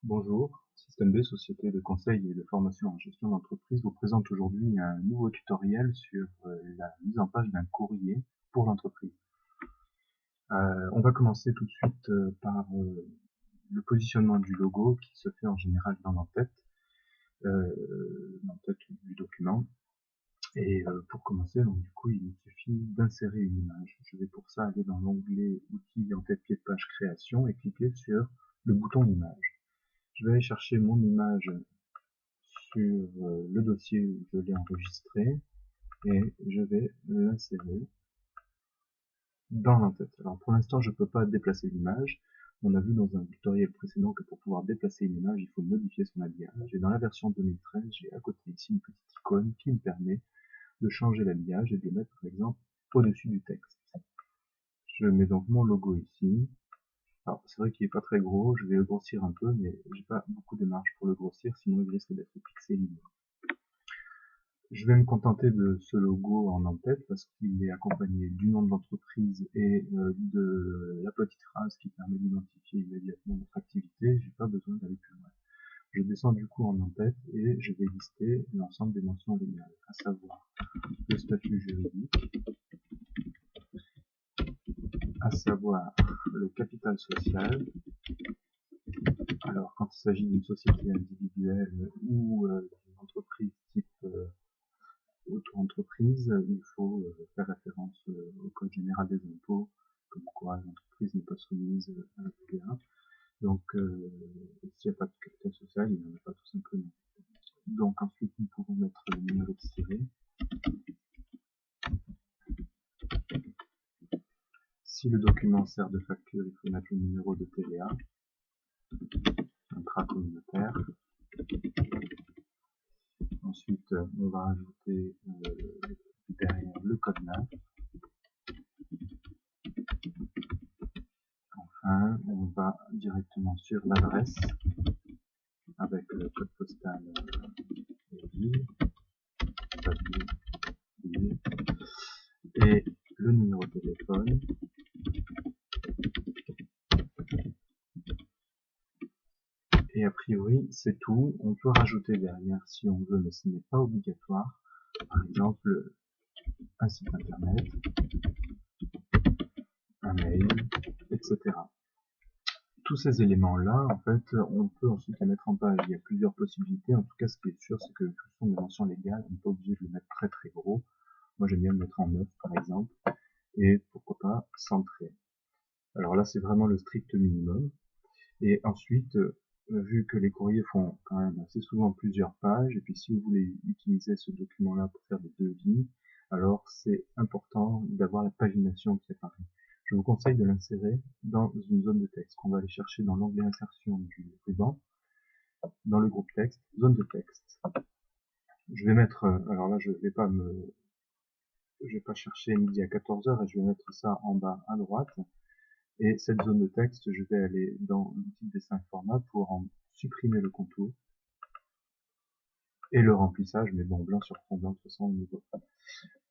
Bonjour, Système B, société de conseil et de formation en gestion d'entreprise, vous présente aujourd'hui un nouveau tutoriel sur la mise en page d'un courrier pour l'entreprise. On va commencer tout de suite par le positionnement du logo qui se fait en général dans l'entête du document. Et pour commencer, donc du coup, il suffit d'insérer une image. Je vais pour ça aller dans l'onglet outils en tête pied de page création et cliquer sur le bouton image. Je vais aller chercher mon image sur le dossier où je l'ai enregistré et je vais l'insérer dans l'entête. Alors pour l'instant je ne peux pas déplacer l'image. On a vu dans un tutoriel précédent que pour pouvoir déplacer une image, il faut modifier son habillage. Et dans la version 2013, j'ai à côté ici une petite icône qui me permet de changer l'habillage et de le mettre par exemple au-dessus du texte. Je mets donc mon logo ici. Alors c'est vrai qu'il est pas très gros, je vais le grossir un peu, mais j'ai pas beaucoup de marge pour le grossir, sinon il risque d'être pixelisé. Je vais me contenter de ce logo en en-tête parce qu'il est accompagné du nom de l'entreprise et de la petite phrase qui permet d'identifier immédiatement notre activité. J'ai pas besoin d'aller plus loin. Je descends du coup en en-tête et je vais lister l'ensemble des mentions légales, à savoir le statut juridique, à savoir le capital social. Alors quand il s'agit d'une société individuelle ou d'une entreprise type auto-entreprise, il faut faire référence au Code général des impôts, comme quoi l'entreprise n'est pas soumise à la TVA. Donc, s'il n'y a pas de capital social, il n'y en a pas tout simplement. Donc ensuite, nous pouvons mettre le numéro de siret. Si le document sert de facture, il faut mettre le numéro de TVA, intra-communautaire. Ensuite, on va ajouter derrière le code NAV. Enfin, on va directement sur l'adresse avec le code postal et le numéro de téléphone. Et a priori, c'est tout. On peut rajouter derrière si on veut, mais ce n'est pas obligatoire. Par exemple, un site internet, un mail, etc. Tous ces éléments-là, en fait, on peut ensuite les mettre en page. Il y a plusieurs possibilités. En tout cas, ce qui est sûr, c'est que ce sont des mentions légales. On n'est pas obligé de le mettre très très gros. Moi, j'aime bien le mettre en 9, par exemple. Et pourquoi pas centré. Alors là, c'est vraiment le strict minimum. Et ensuite, vu que les courriers font quand même assez souvent plusieurs pages, et puis si vous voulez utiliser ce document-là pour faire des devis, alors c'est important d'avoir la pagination qui apparaît. Je vous conseille de l'insérer dans une zone de texte. On va aller chercher dans l'onglet insertion du ruban, dans le groupe texte, zone de texte. Je vais mettre, alors là je vais pas chercher midi à 14h et je vais mettre ça en bas à droite. Et cette zone de texte, je vais aller dans l'outil de dessin format pour en supprimer le contour et le remplissage, mais bon, blanc sur fond blanc, de toute façon, on n'y voit pas.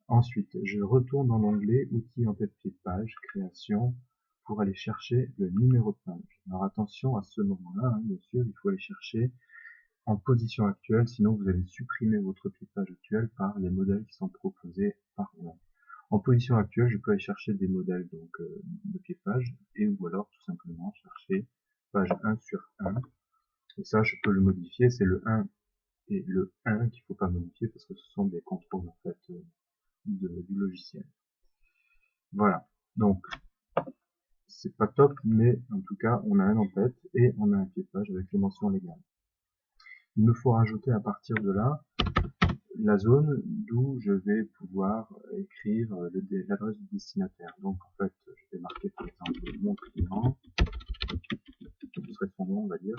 Ensuite, je retourne dans l'onglet outils en tête pied de page, création, pour aller chercher le numéro de page. Alors attention à ce moment-là, hein, bien sûr, il faut aller chercher en position actuelle, sinon vous allez supprimer votre pied de page actuel par les modèles qui sont proposés par Word. En position actuelle, je peux aller chercher des modèles donc de pied de page, et ou alors tout simplement chercher page 1 sur 1. Et ça, je peux le modifier, c'est le 1 et le 1 qu'il ne faut pas modifier parce que ce sont des contrôles en fait du logiciel. Voilà. Donc, c'est pas top, mais en tout cas, on a un en-tête et on a un pied de page avec les mentions légales. Il me faut rajouter à partir de là la zone d'où je vais pouvoir écrire l'adresse du destinataire. Donc en fait, je vais marquer par exemple mon client, ce serait son nom on va dire,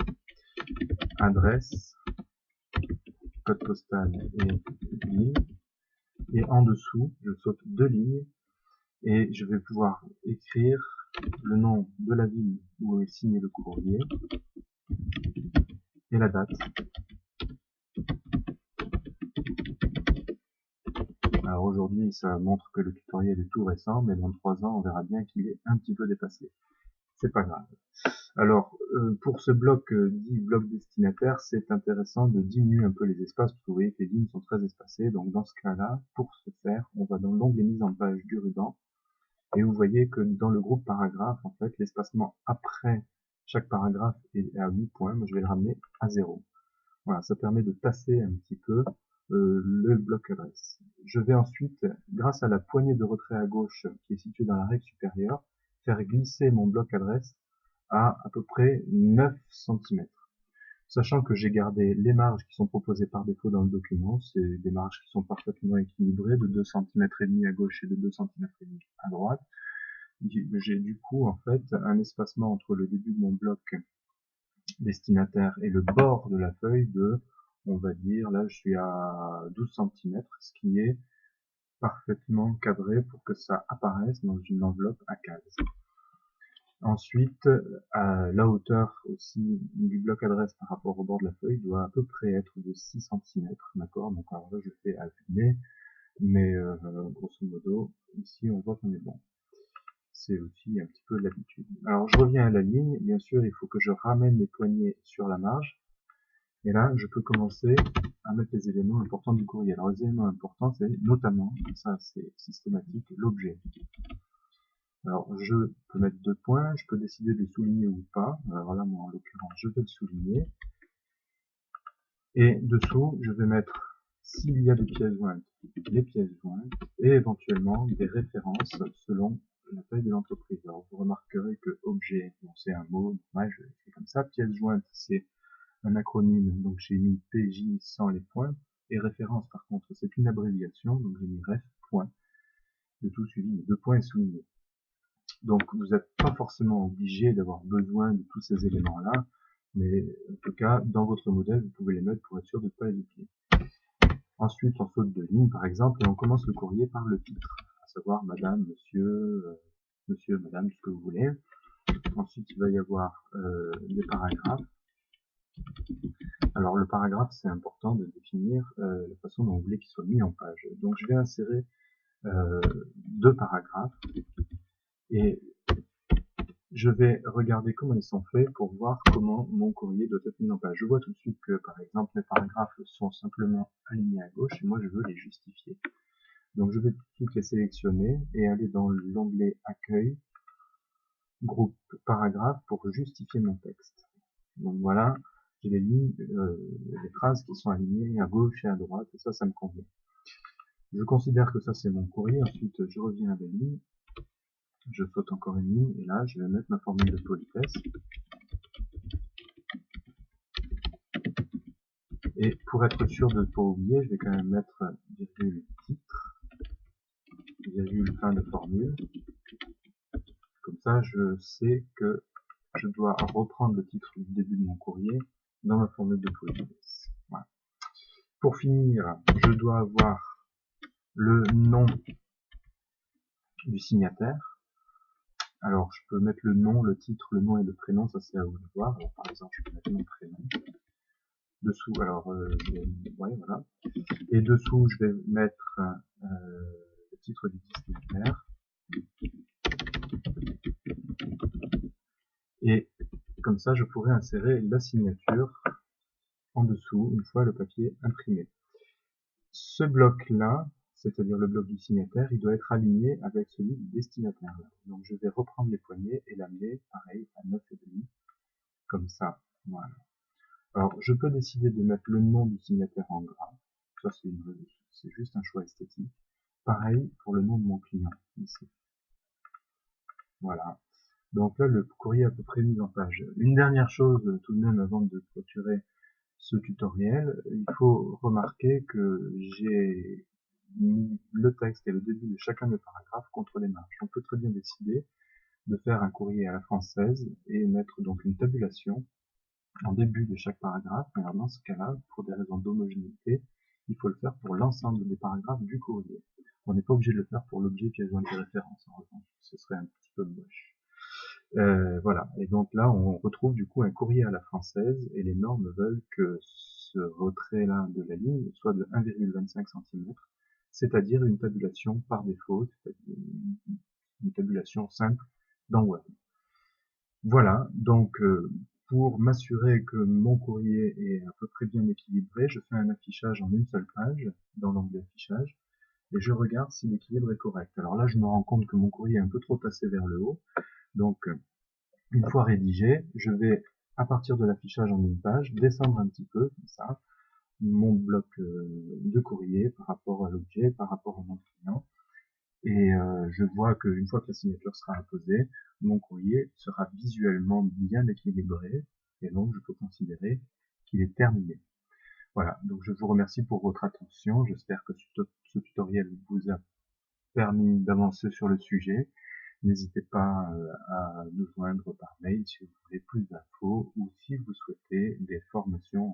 adresse, code postal et ville, et en dessous, je saute 2 lignes, et je vais pouvoir écrire le nom de la ville où est signé le courrier, et la date. Alors aujourd'hui, ça montre que le tutoriel est tout récent, mais dans 3 ans, on verra bien qu'il est un petit peu dépassé. C'est pas grave. Alors, pour ce bloc dit bloc destinataire, c'est intéressant de diminuer un peu les espaces, parce que vous voyez que les lignes sont très espacées. Donc dans ce cas-là, pour ce faire, on va dans l'onglet mise en page du ruban, et vous voyez que dans le groupe paragraphe, en fait, l'espacement après chaque paragraphe est à 8 points. Moi, je vais le ramener à 0. Voilà, ça permet de tasser un petit peu le bloc adresse. Je vais ensuite, grâce à la poignée de retrait à gauche qui est située dans la règle supérieure, faire glisser mon bloc adresse à peu près 9 cm. Sachant que j'ai gardé les marges qui sont proposées par défaut dans le document, c'est des marges qui sont parfaitement équilibrées, de 2 cm et demi à gauche et de 2 cm et demi à droite. J'ai du coup en fait un espacement entre le début de mon bloc destinataire et le bord de la feuille de, on va dire, là je suis à 12 cm, ce qui est parfaitement cadré pour que ça apparaisse dans une enveloppe à cases. Ensuite, la hauteur aussi du bloc adresse par rapport au bord de la feuille doit à peu près être de 6 cm, d'accord? Donc alors là je fais affiner, mais grosso modo, ici on voit qu'on est bon. C'est aussi un petit peu l'habitude. Alors je reviens à la ligne, bien sûr il faut que je ramène les poignées sur la marge, et là je peux commencer à mettre les éléments importants du courrier. Alors les éléments importants c'est notamment, ça c'est systématique, l'objet. Alors je peux mettre 2 points, je peux décider de le souligner ou pas. Alors là moi en l'occurrence je vais le souligner. Et dessous je vais mettre, s'il y a des pièces jointes, les pièces jointes, et éventuellement des références selon la taille de l'entreprise. Alors vous remarquerez que objet, bon, c'est un mot, moi je fais comme ça, pièces jointes c'est un acronyme, donc j'ai mis PJ sans les points, et référence par contre c'est une abréviation, donc j'ai mis ref, point, le tout suivi de 2 points et souligné. Donc vous n'êtes pas forcément obligé d'avoir besoin de tous ces éléments-là, mais en tout cas, dans votre modèle, vous pouvez les mettre pour être sûr de ne pas les oublier. Ensuite, on saute de ligne, par exemple, et on commence le courrier par le titre, à savoir madame, monsieur, madame, tout ce que vous voulez. Ensuite, il va y avoir des paragraphes. Alors, le paragraphe, c'est important de définir la façon dont vous voulez qu'il soit mis en page. Donc, je vais insérer 2 paragraphes, et je vais regarder comment ils sont faits pour voir comment mon courrier doit être mis en page. Je vois tout de suite que, par exemple, mes paragraphes sont simplement alignés à gauche et moi je veux les justifier. Donc je vais tout de suite les sélectionner et aller dans l'onglet Accueil, Groupe Paragraphes pour justifier mon texte. Donc voilà, j'ai les lignes, les phrases qui sont alignées à gauche et à droite et ça me convient. Je considère que ça c'est mon courrier. Ensuite je reviens à la ligne. Je saute encore une ligne et là je vais mettre ma formule de politesse. Et pour être sûr de ne pas oublier, je vais quand même mettre virgule titre, virgule fin de formule. Comme ça, je sais que je dois reprendre le titre du début de mon courrier dans ma formule de politesse. Voilà. Pour finir, je dois avoir le nom du signataire. Alors, je peux mettre le nom, le titre, le nom et le prénom, ça c'est à vous de voir. Alors, par exemple, je peux mettre mon prénom. Dessous, alors, ouais, voilà. Et dessous, je vais mettre le titre du destinataire. Et comme ça, je pourrais insérer la signature en dessous, une fois le papier imprimé. Ce bloc-là, c'est-à-dire le bloc du signataire, il doit être aligné avec celui du destinataire. Donc je vais reprendre les poignées et l'amener, pareil, à 9,5, comme ça. Voilà. Alors, je peux décider de mettre le nom du signataire en gras. Ça, c'est juste un choix esthétique. Pareil pour le nom de mon client, ici. Voilà. Donc là, le courrier est à peu près mis en page. Une dernière chose, tout de même, avant de clôturer ce tutoriel, il faut remarquer que j'ai mis le texte et le début de chacun des paragraphes contre les marges. On peut très bien décider de faire un courrier à la française et mettre donc une tabulation en début de chaque paragraphe. Mais alors dans ce cas-là, pour des raisons d'homogénéité, il faut le faire pour l'ensemble des paragraphes du courrier. On n'est pas obligé de le faire pour l'objet pièce jointe et référence, en revanche. Ce serait un petit peu moche. Voilà. Et donc là, on retrouve du coup un courrier à la française et les normes veulent que ce retrait-là de la ligne soit de 1,25 cm, c'est-à-dire une tabulation par défaut, c'est-à-dire une tabulation simple dans Word. Voilà, donc pour m'assurer que mon courrier est à peu près bien équilibré, je fais un affichage en une seule page dans l'onglet affichage et je regarde si l'équilibre est correct. Alors là, je me rends compte que mon courrier est un peu trop tassé vers le haut, donc une fois rédigé, je vais, à partir de l'affichage en une page, descendre un petit peu, comme ça, mon bloc de courrier par rapport à l'objet, par rapport au nom de client, et je vois qu'une fois que la signature sera apposée, mon courrier sera visuellement bien équilibré, et donc je peux considérer qu'il est terminé. Voilà, donc je vous remercie pour votre attention, j'espère que ce tutoriel vous a permis d'avancer sur le sujet. N'hésitez pas à nous joindre par mail si vous voulez plus d'infos ou si vous souhaitez des formations